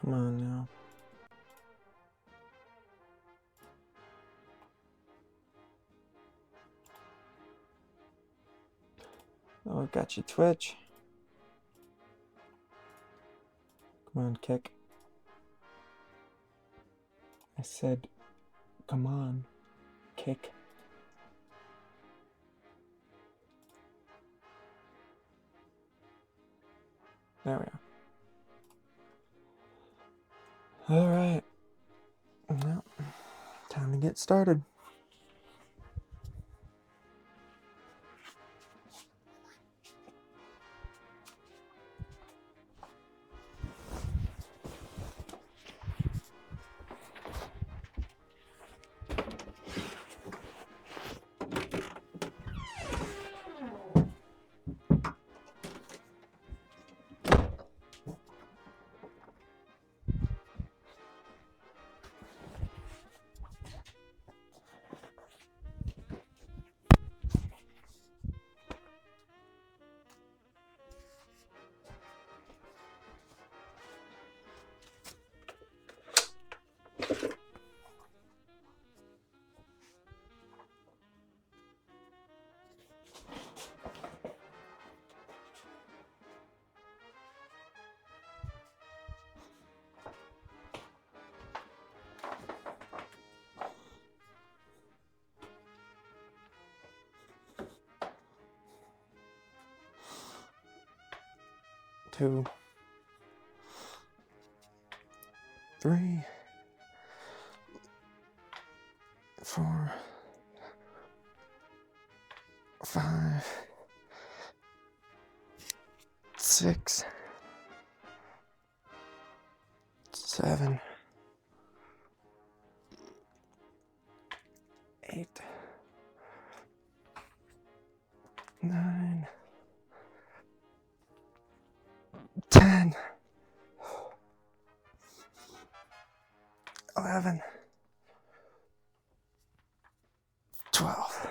Come on now. Oh, I got you, Twitch. Come on, kick. I said, come on, kick. There we are. All right. Well, time to get started. Two, three, 4, 5, 6, 7, 8, 9, 10, 11, 12.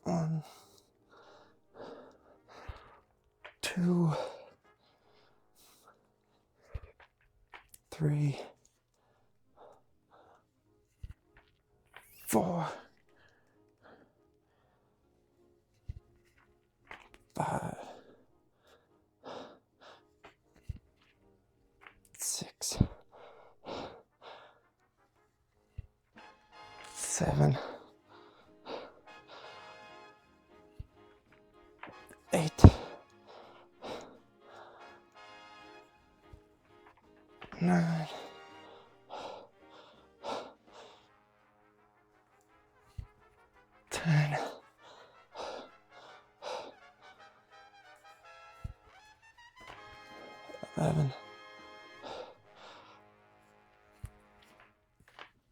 One, 2, 3, 4, 5, 6, 7, 8, 9, 10, 11,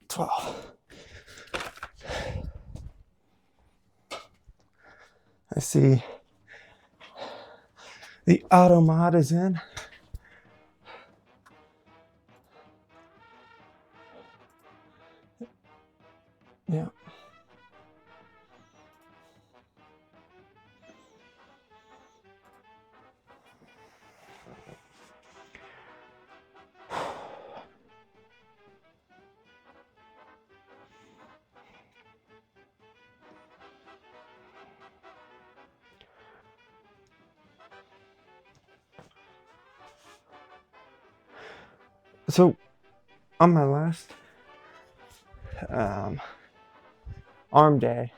12. I see the auto mod is in. Yeah. So, on my last arm day,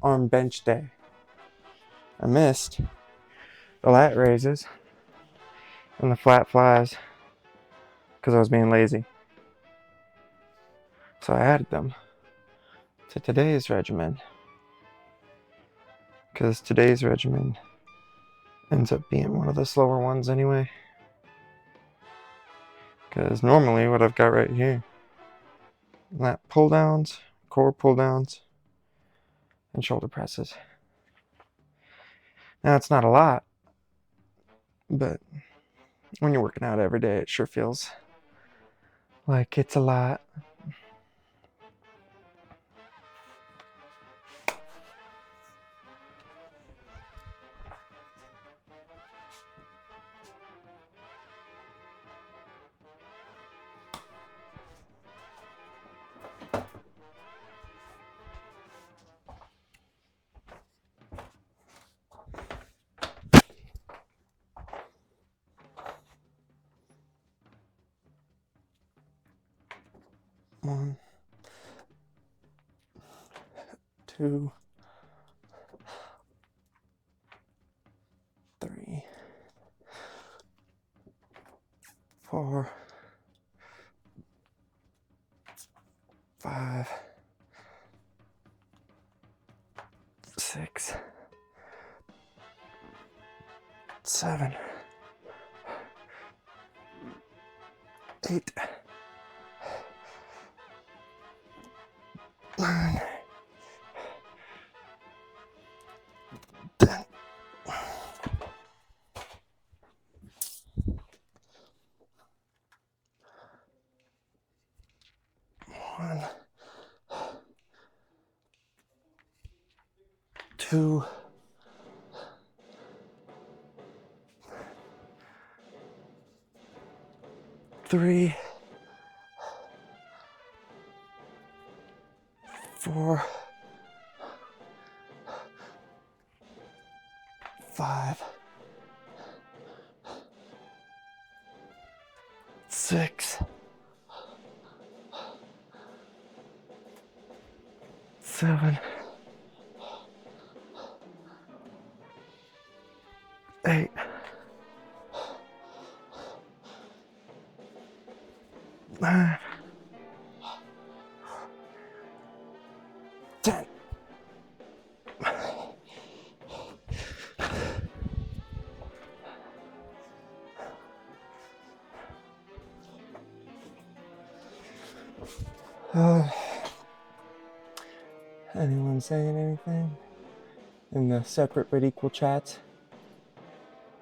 arm bench day, I missed the lat raises and the flat flies because I was being lazy. So I added them to today's regimen because today's regimen ends up being one of the slower ones anyway. Because normally what I've got right here, lat pull downs, core pull downs, and shoulder presses. Now it's not a lot, but when you're working out every day, it sure feels like it's a lot. 1, 2, 3, 4, 5, 6, 7, 8, 9, 10. 1, 2, 3, 4, 5, 6, 7, 8, 9, 10. Anyone saying anything in the separate but equal chats?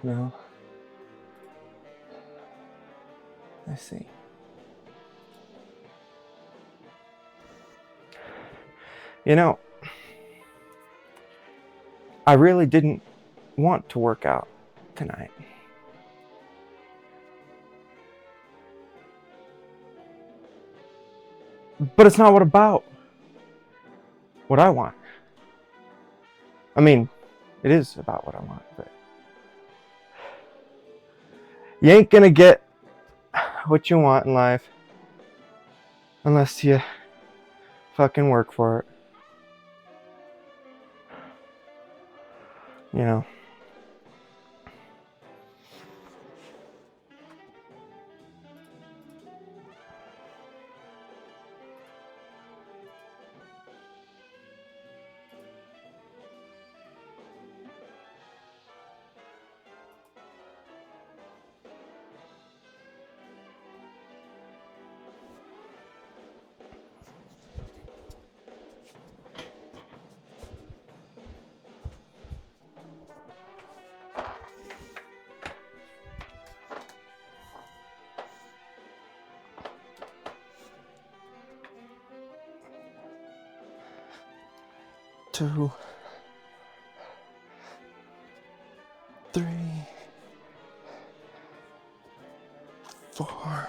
No? I see. You know, I really didn't want to work out tonight. But it's not about what I want. I mean, it is about what I want, but you ain't gonna get what you want in life unless you fucking work for it. You know. Two, 3, 4,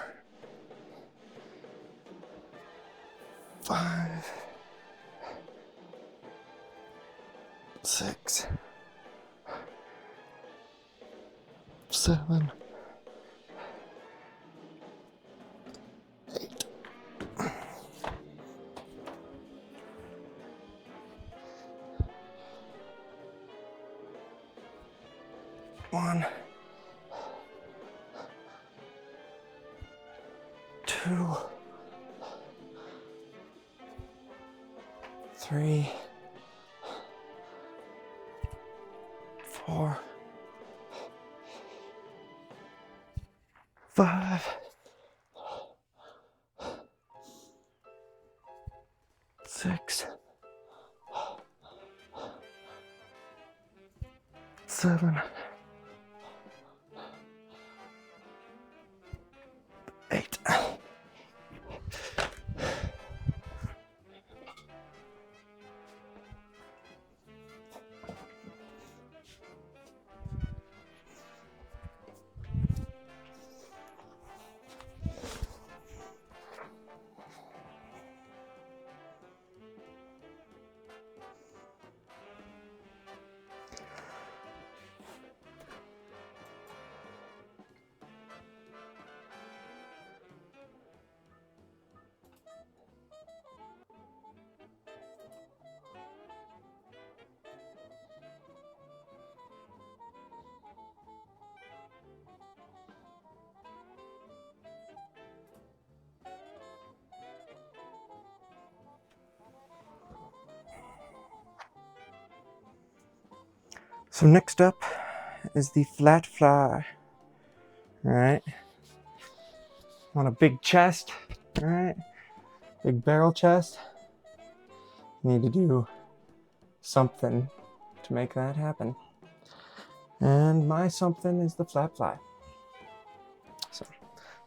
5, 6, 7, 8. 1, 2, 3, 4, 5, 6, 7, 8. So next up is the flat fly. All right. Want a big chest, all right? Big barrel chest. You need to do something to make that happen. And my something is the flat fly. So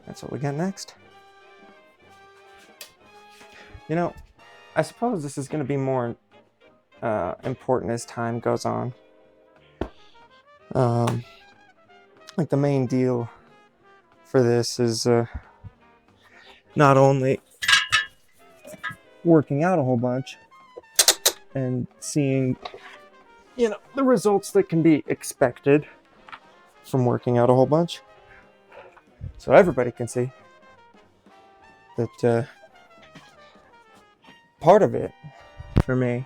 that's what we got next. You know, I suppose this is going to be more important as time goes on. Like the main deal for this is not only working out a whole bunch and seeing, you know, the results that can be expected from working out a whole bunch, so everybody can see that part of it for me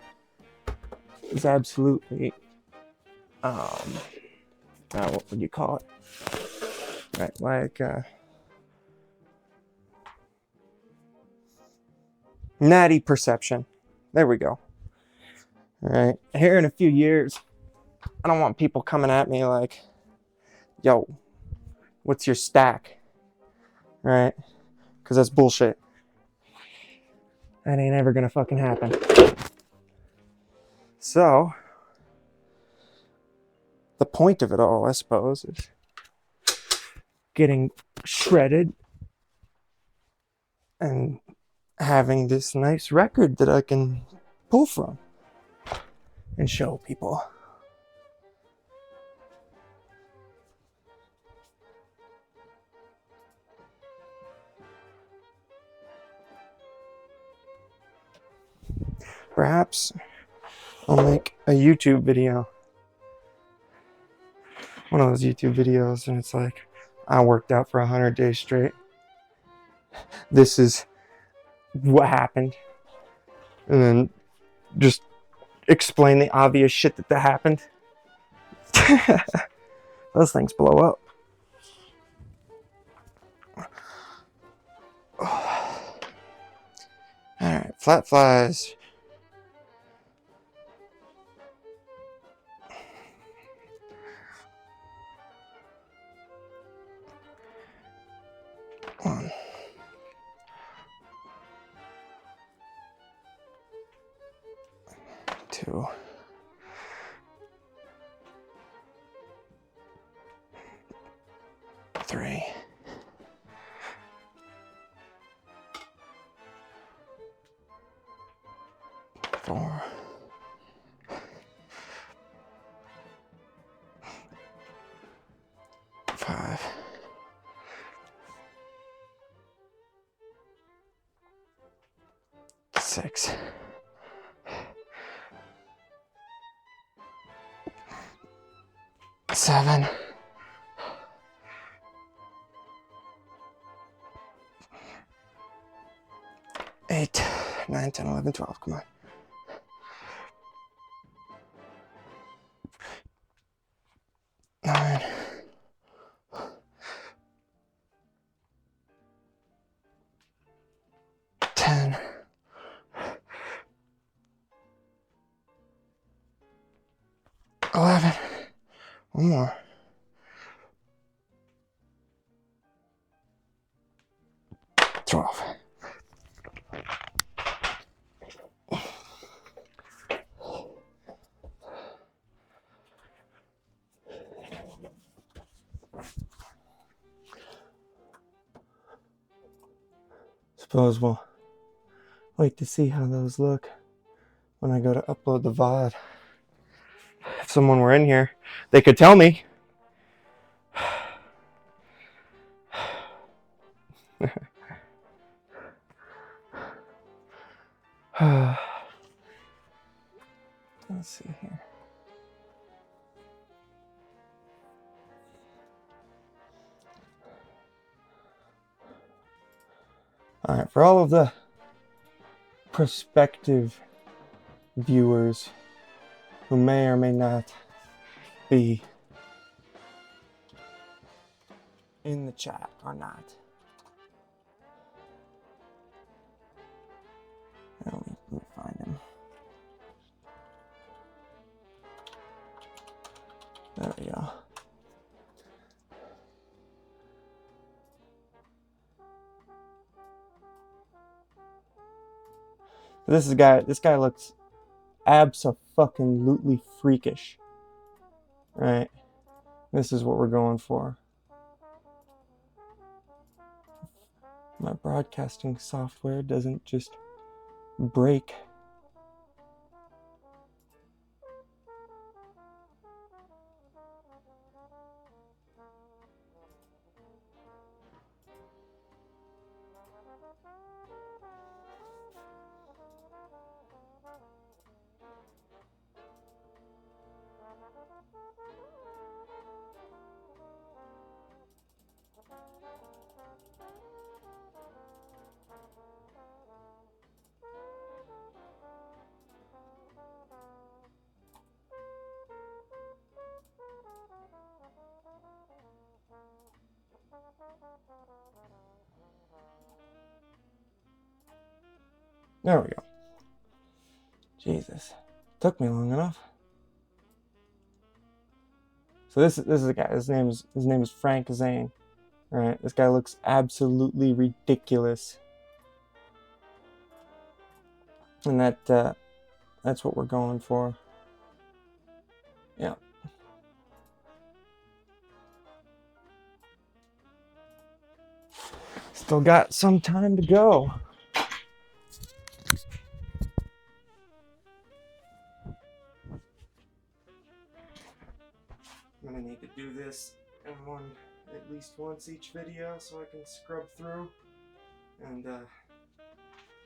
is absolutely what would you call it, right, like natty perception. There we go. All right, here in a few years, I don't want people coming at me like, yo, what's your stack? Right? Because that's bullshit. That ain't ever gonna fucking happen. So, the point of it all, I suppose, is getting shredded and having this nice record that I can pull from and show people. Perhaps I'll make a YouTube video. One of those YouTube videos, and it's like, I worked out for 100 days straight. This is what happened. And then just explain the obvious shit that happened. Those things blow up. Alright, flat flies. One. 2. 3. 4. 5. 6. 7. 8. 9, 10, 11, 12. Come on. 9. 10. 11. One more. 12. Suppose we'll wait to see how those look when I go to upload the VOD. If someone were in here, they could tell me. Let's see here. All right, for all of the prospective viewers who may or may not be in the chat or not. Let me find him. There we go. This guy looks abso-fucking-lutely freakish. Right? This is what we're going for. My broadcasting software doesn't just break. There we go. Jesus. Took me long enough. So this is a guy. His name is Frank Zane. Right? This guy looks absolutely ridiculous. And that's what we're going for. Yeah. Still got some time to go. I'm gonna need to do this in at least once each video so I can scrub through and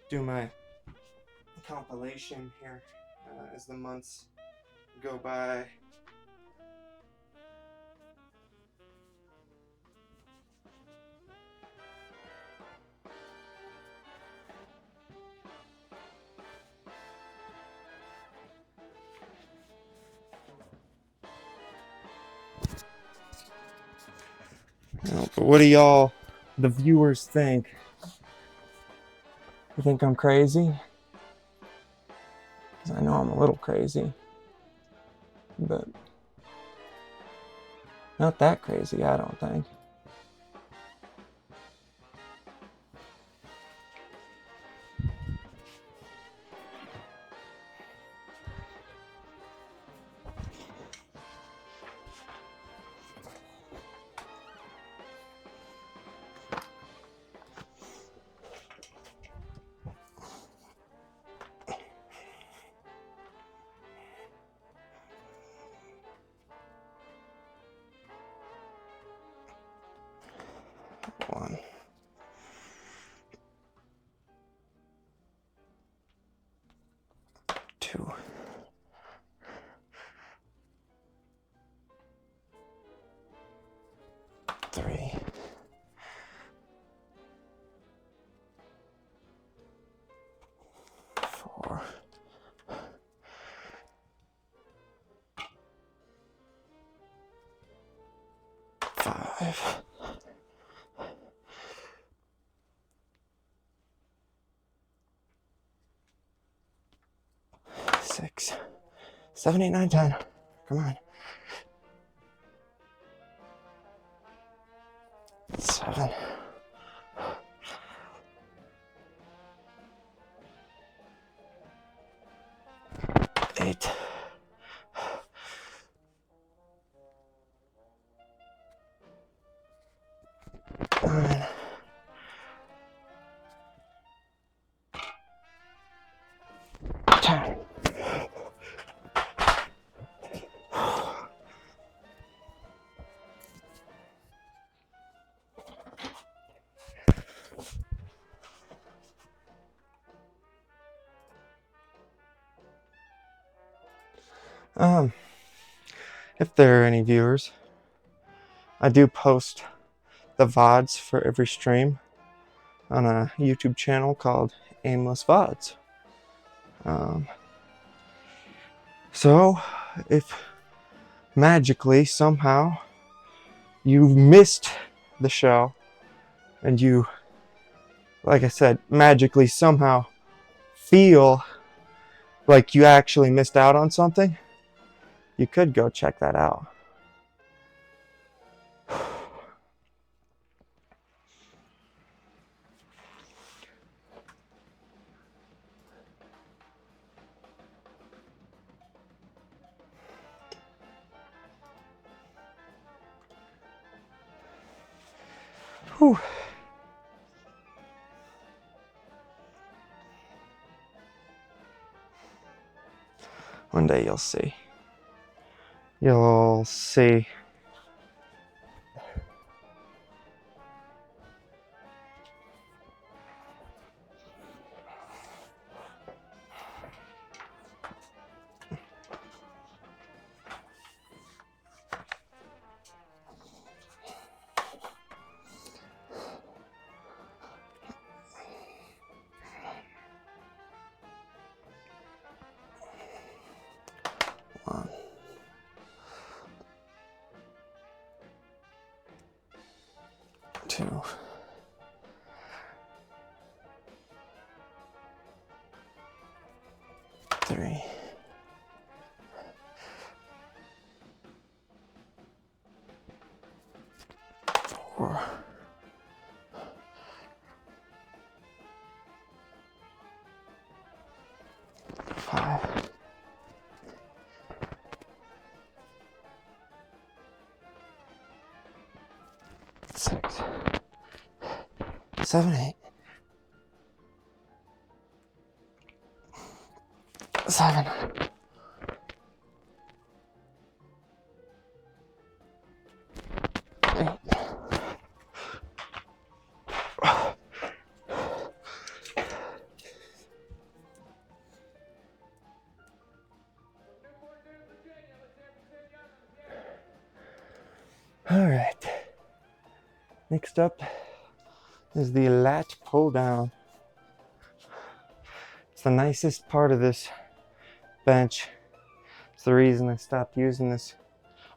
do my compilation here as the months go by. But what do y'all, the viewers, think? You think I'm crazy? 'Cause I know I'm a little crazy, but not that crazy, I don't think. One. Two. Three. Four. Five. 6, 7, 8, 9, 10. Come on. 7. 8. 9. 10. If there are any viewers, I do post the VODs for every stream on a YouTube channel called Aimless VODs. So, if magically, somehow, you've missed the show, and you, like I said, magically somehow feel like you actually missed out on something, you could go check that out. Whew. One day you'll see. You'll see. One. 2. 3. 4. 5. 6. 7, 8. 7. 8. All right. Next up is the lat pull down. It's the nicest part of this bench. It's the reason I stopped using this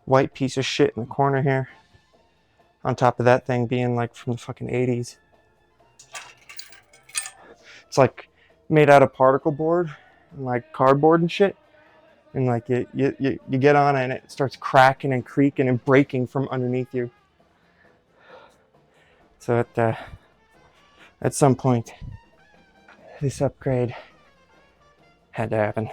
white piece of shit in the corner here. On top of that thing being like from the fucking 80s. It's like made out of particle board and like cardboard and shit. And like you get on it and it starts cracking and creaking and breaking from underneath you. So at some point, this upgrade had to happen.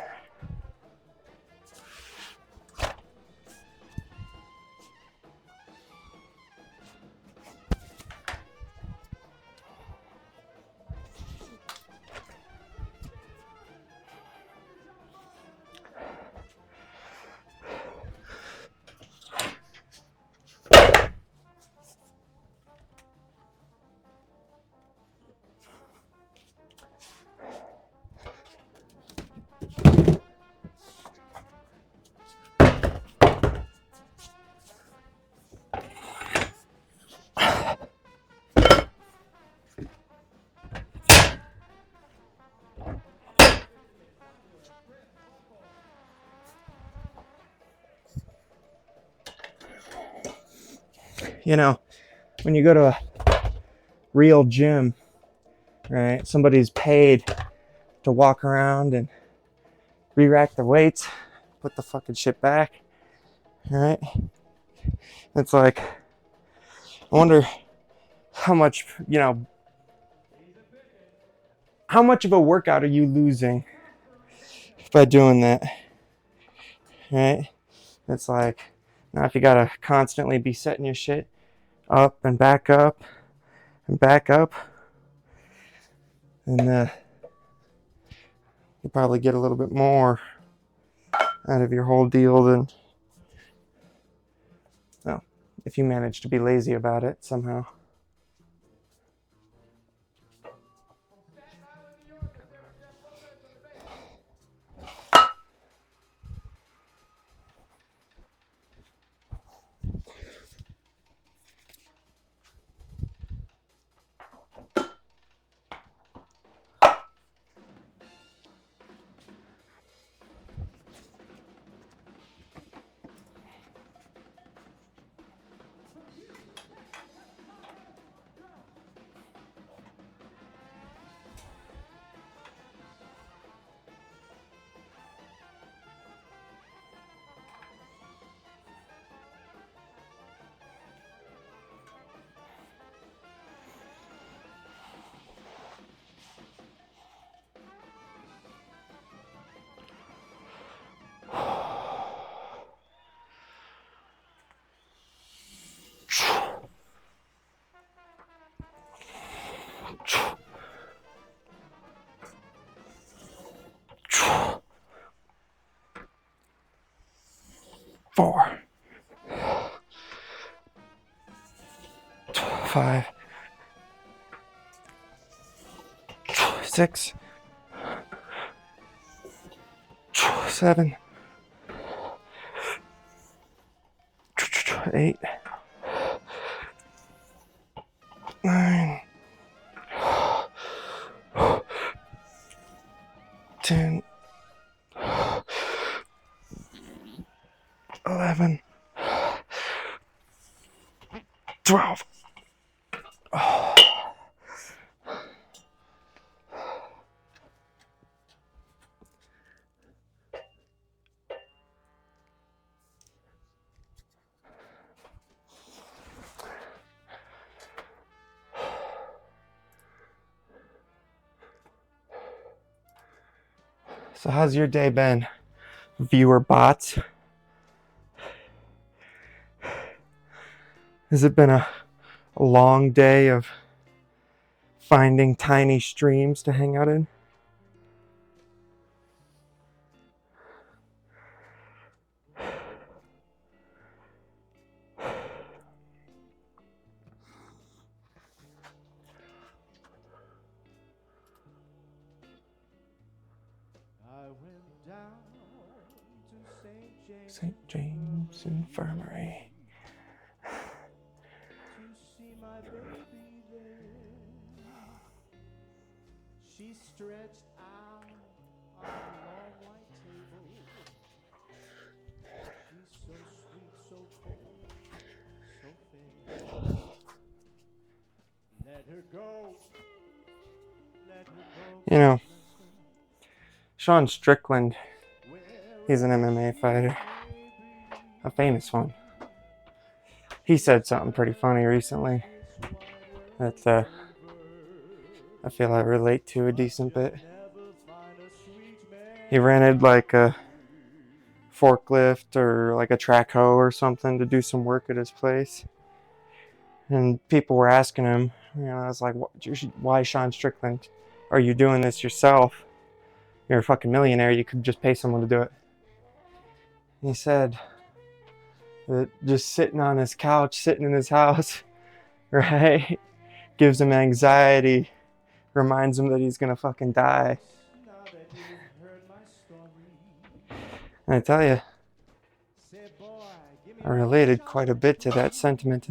You know, when you go to a real gym, right, somebody's paid to walk around and re-rack the weights, put the fucking shit back, right? It's like, I wonder how much, how much of a workout are you losing by doing that, right? It's like, now if you gotta constantly be setting your shit up and back up and back up, and you probably get a little bit more out of your whole deal than, well, if you manage to be lazy about it somehow. 4, 5, 6, 7, 8, 9, 10, 11, 12. So how's your day been, viewer bots? Has it been a long day of finding tiny streams to hang out in? St. James Infirmary. To see my baby there. She stretched out on a long white table. She's so sweet, so cold, so fair. Let her go. Let her go. You know, Sean Strickland, he's an MMA fighter, a famous one. He said something pretty funny recently that I feel I relate to a decent bit. He rented like a forklift or like a track hoe or something to do some work at his place. And people were asking him, I was like, why Sean Strickland? Are you doing this yourself? You're a fucking millionaire. You could just pay someone to do it. He said that just sitting on his couch, sitting in his house, right, gives him anxiety, reminds him that he's gonna fucking die. And I tell you, I related quite a bit to that sentiment.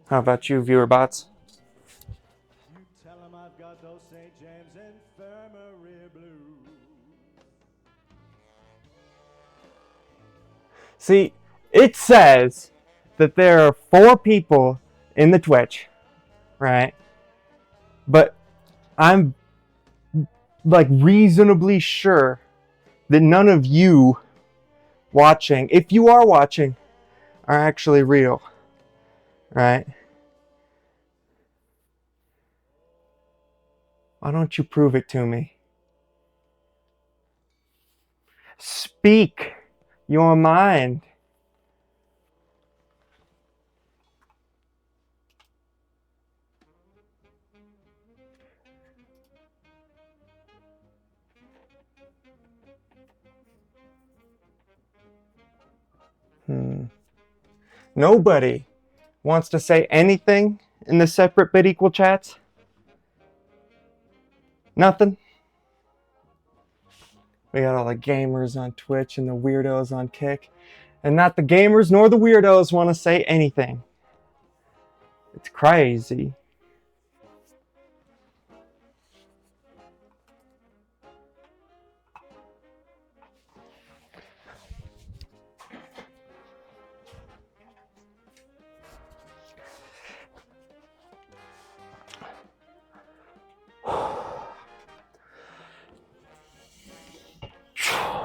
How about you, viewer bots? You tell him I've got those St. James Infirmary blues. See, it says that there are 4 people in the Twitch, right? But I'm like reasonably sure that none of you watching, if you are watching, are actually real, right? Why don't you prove it to me? Speak your mind. Nobody wants to say anything in the separate bit equal chats? Nothing? We got all the gamers on Twitch and the weirdos on Kick. And not the gamers nor the weirdos want to say anything. It's crazy.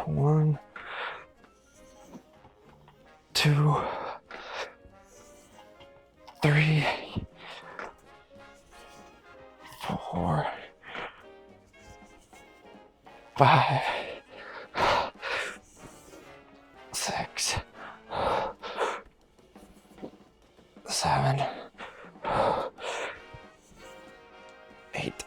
One, 2, 3, 4, 5, 6, 7, 8,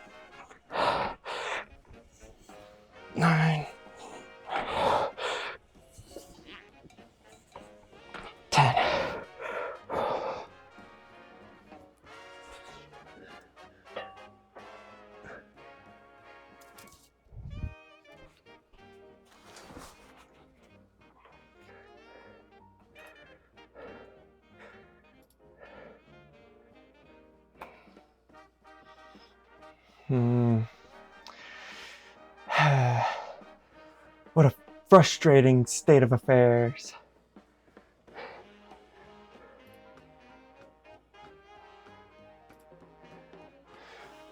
What a frustrating state of affairs.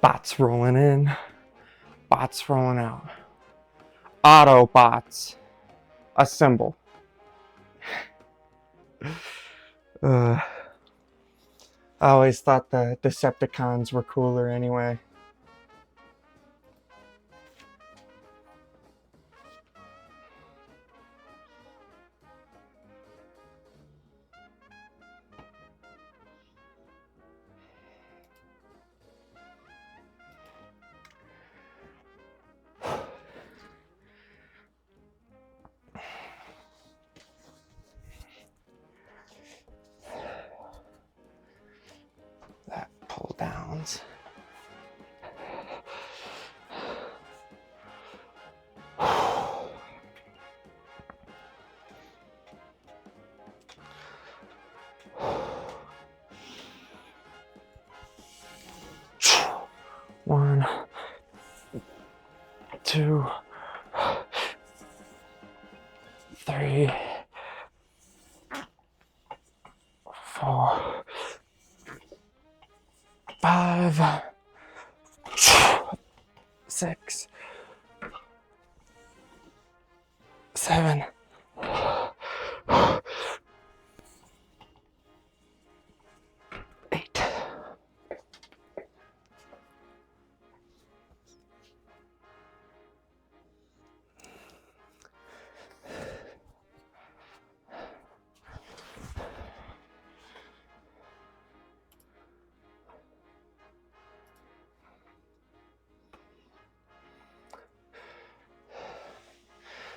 Bots rolling in, bots rolling out. Autobots assemble. I always thought the Decepticons were cooler anyway. That pull downs. One, two, three, four, five, six, seven, eight.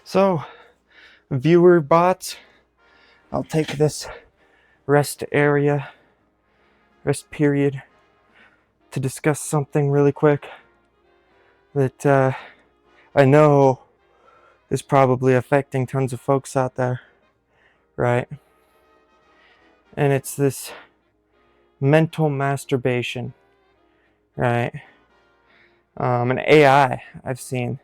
So, viewer bots, I'll take this rest period, to discuss something really quick that I know is probably affecting tons of folks out there, right? And it's this mental masturbation, right? And AI, I've seen,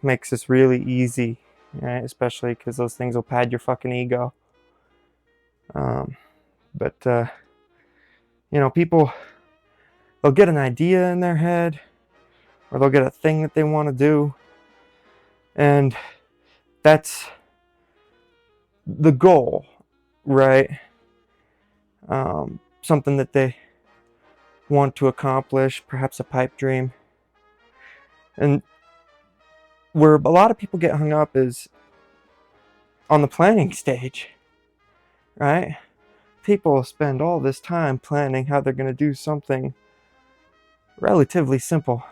makes this really easy, right? Especially because those things will pad your fucking ego. But people, they'll get an idea in their head, or they'll get a thing that they want to do, and that's the goal, right? Something that they want to accomplish, perhaps a pipe dream. And where a lot of people get hung up is on the planning stage, right? People spend all this time planning how they're going to do something relatively simple,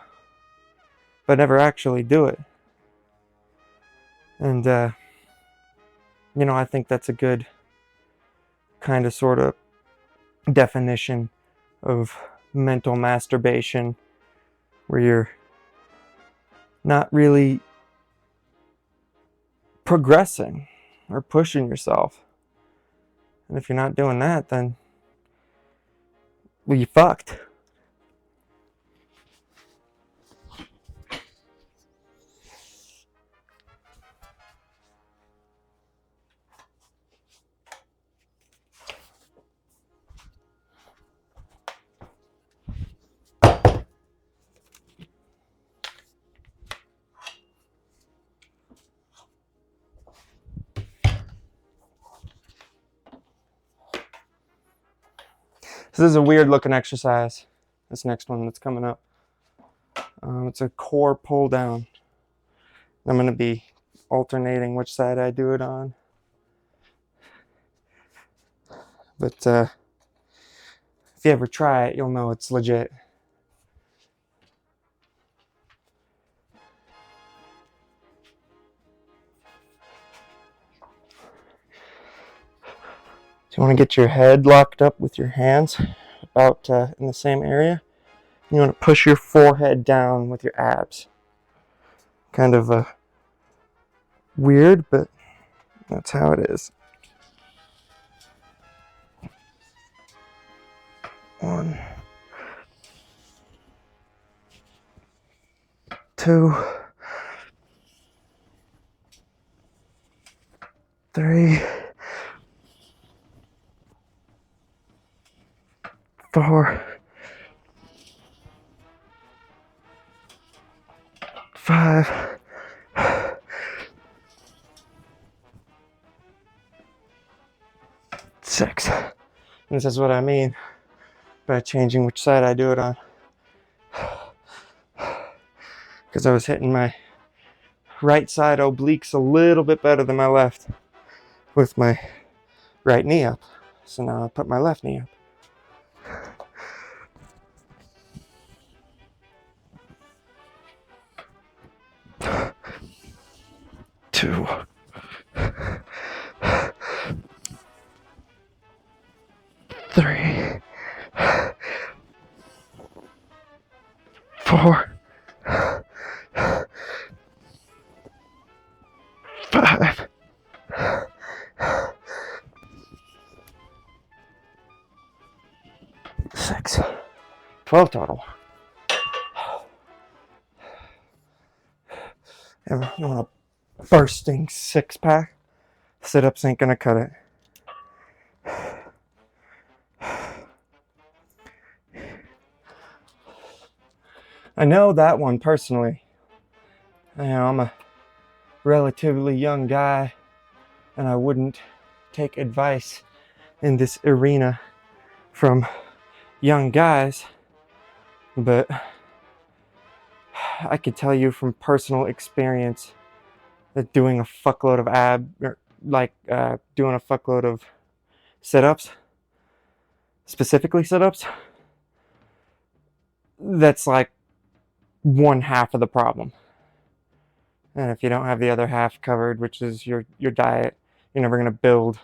but never actually do it. And, I think that's a good kind of sort of definition of mental masturbation, where you're not really progressing or pushing yourself. And if you're not doing that, then, well, you fucked. So this is a weird looking exercise, this next one that's coming up. It's a core pull down. I'm going to be alternating which side I do it on. But if you ever try it, you'll know it's legit. So you want to get your head locked up with your hands about in the same area. You want to push your forehead down with your abs. Kind of weird, but that's how it is. 1, 2, 3, 4, 5, 6. This is what I mean by changing which side I do it on. Because I was hitting my right side obliques a little bit better than my left with my right knee up. So now I put my left knee up. Two, 3, 4, 5, 6, 12 total. You want a bursting 6-pack? Sit-ups ain't gonna cut it. I know that one personally. I'm a relatively young guy, and I wouldn't take advice in this arena from young guys, but I could tell you from personal experience that doing a fuckload of doing a fuckload of sit-ups, specifically sit-ups, that's like one half of the problem. And if you don't have the other half covered, which is your diet, you're never gonna build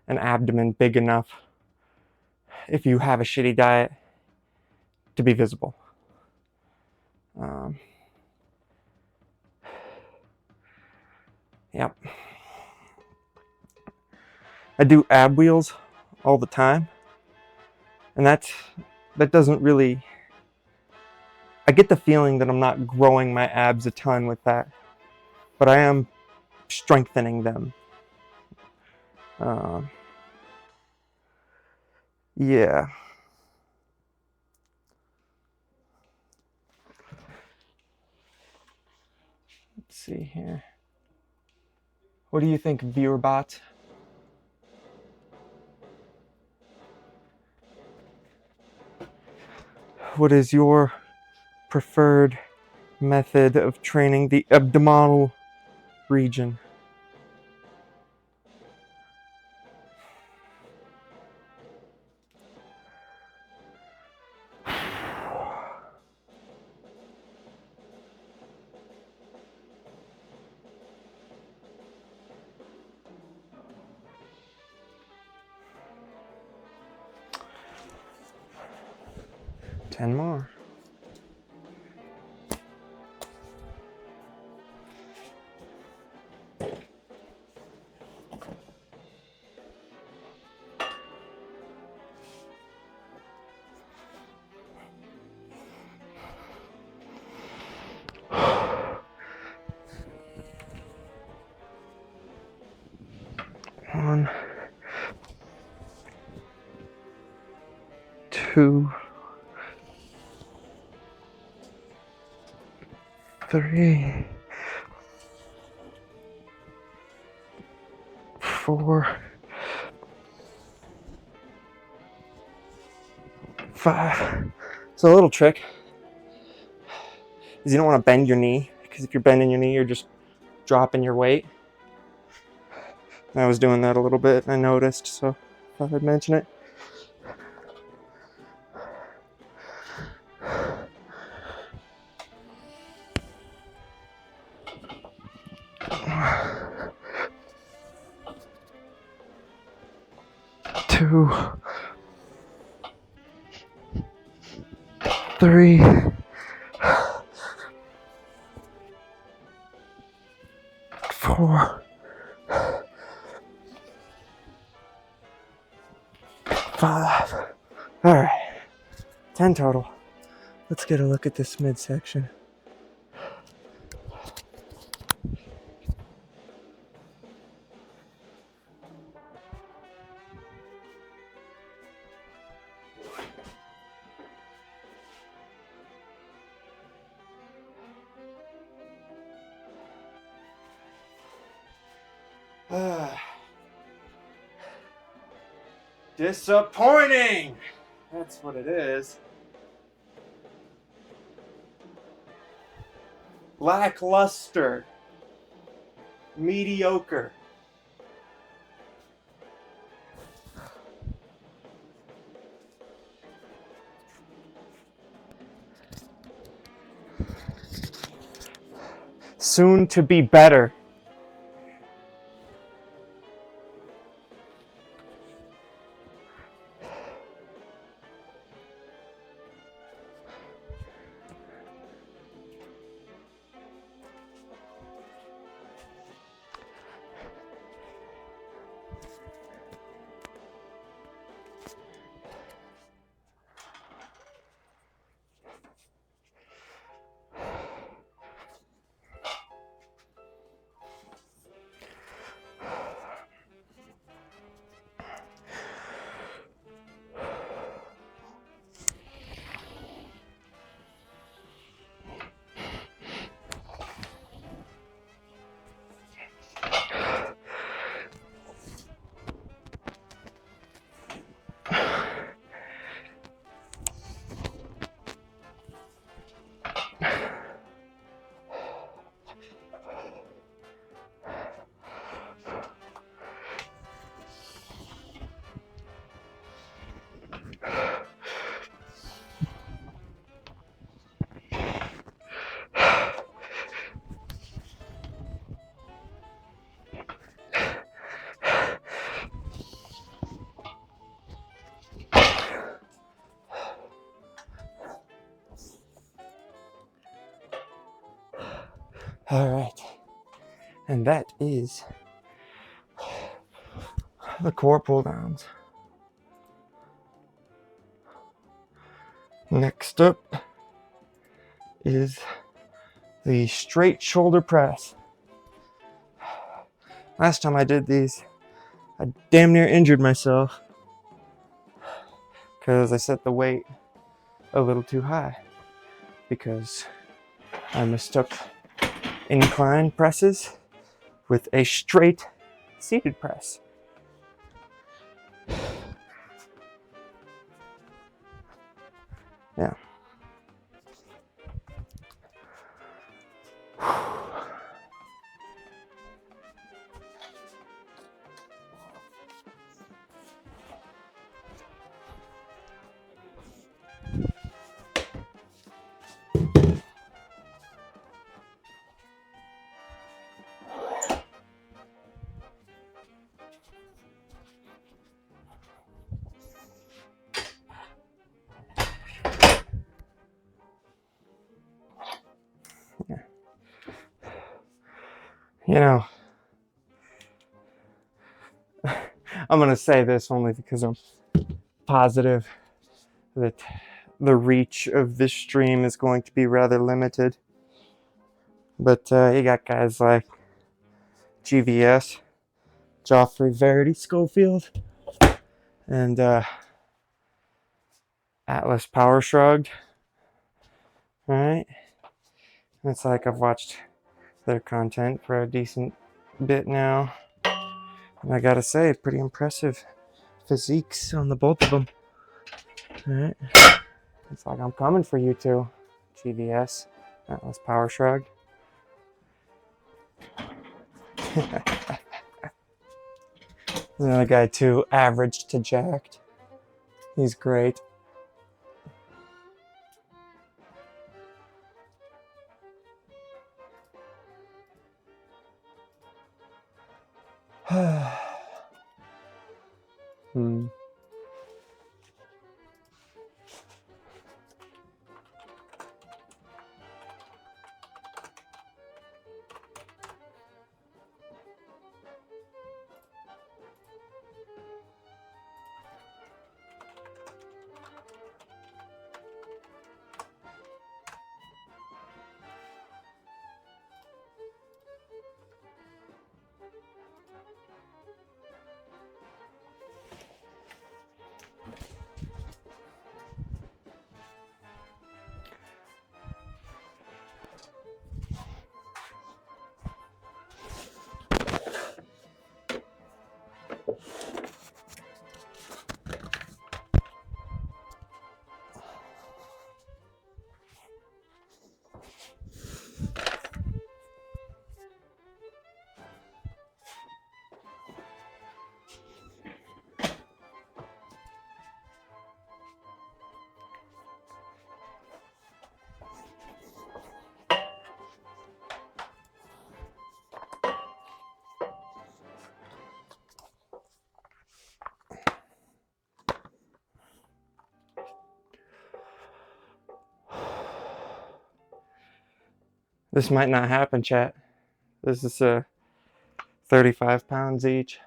an abdomen big enough if you have a shitty diet to be visible. Yep. I do ab wheels all the time, and that doesn't really, I get the feeling that I'm not growing my abs a ton with that, but I am strengthening them. Yeah. Let's see here. What do you think, ViewerBot? What is your preferred method of training the abdominal region? Ten more. One, 2, 3, 4, 5. So a little trick is you don't want to bend your knee, because if you're bending your knee, you're just dropping your weight. I was doing that a little bit and I noticed, so I thought I'd mention it. Two, 3, 4, 5. All right, 10 total. Let's get a look at this midsection. Disappointing! That's what it is. Lackluster. Mediocre. Soon to be better. All right, and that is the core pull downs. Next up is the straight shoulder press. Last time I did these, I damn near injured myself because I set the weight a little too high because I mistook incline presses with a straight seated press. Yeah. You know, I'm going to say this only because I'm positive that the reach of this stream is going to be rather limited. But you got guys like GVS, Joffrey Verity Schofield, and Atlas Power Shrugged. Right? It's like I've watched their content for a decent bit now. And I gotta say, pretty impressive physiques on the both of them. Alright. It's like I'm coming for you two. GVS, Atlas Power Shrug. Another guy too, average to jacked. He's great. This might not happen, chat. This is 35 pounds each.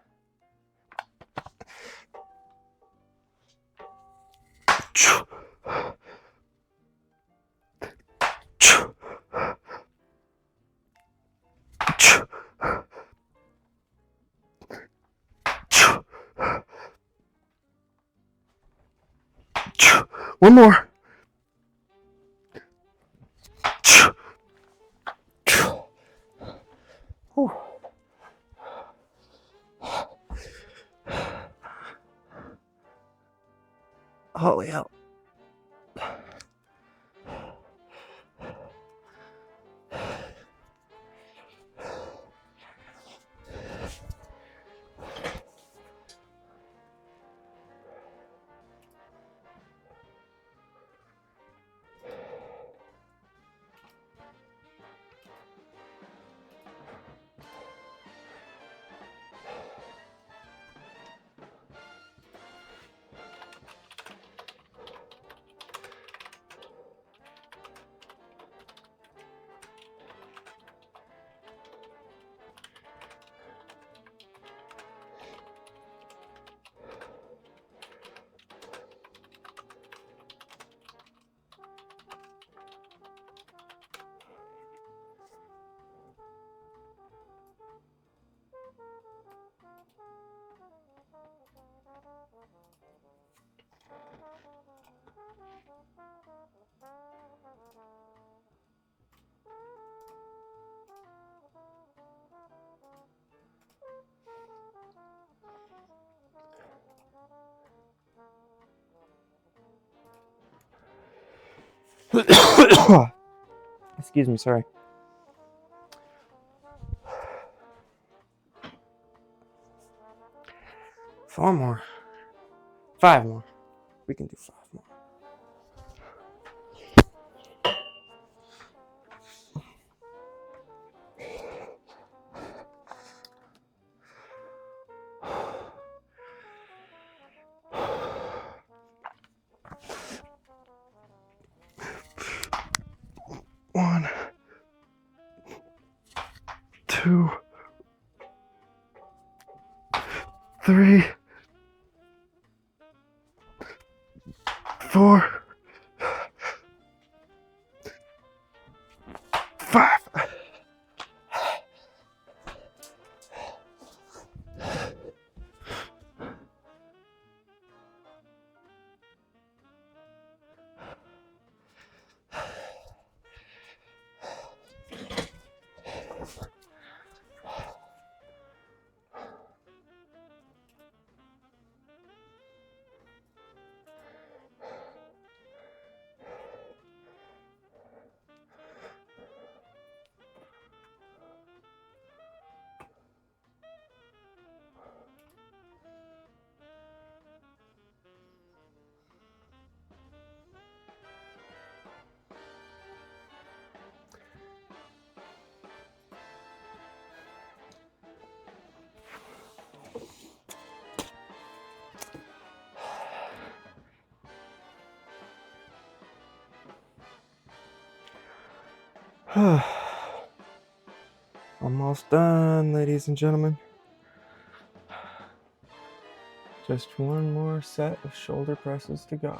One more. Whew. Holy hell. Excuse me, sorry. Four more. 5 more. We can do 5 more. One, 2, 3, 4, 5. Almost done, ladies and gentlemen. Just one more set of shoulder presses to go.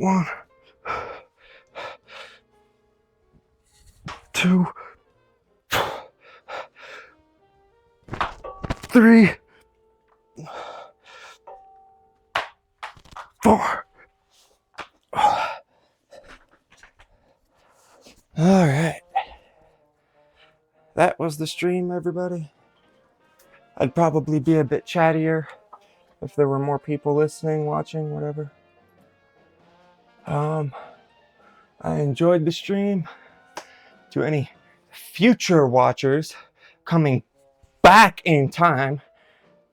One, 2, 3, 4, All right. That was the stream, everybody. I'd probably be a bit chattier if there were more people listening, watching, whatever. I enjoyed the stream. To any future watchers coming back in time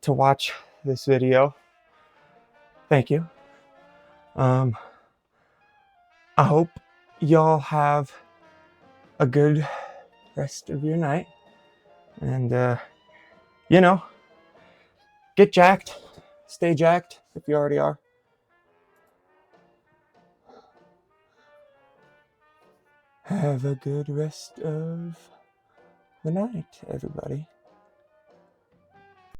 to watch this video, thank you. I hope y'all have a good rest of your night. And, get jacked. Stay jacked if you already are. Have a good rest of the night, everybody.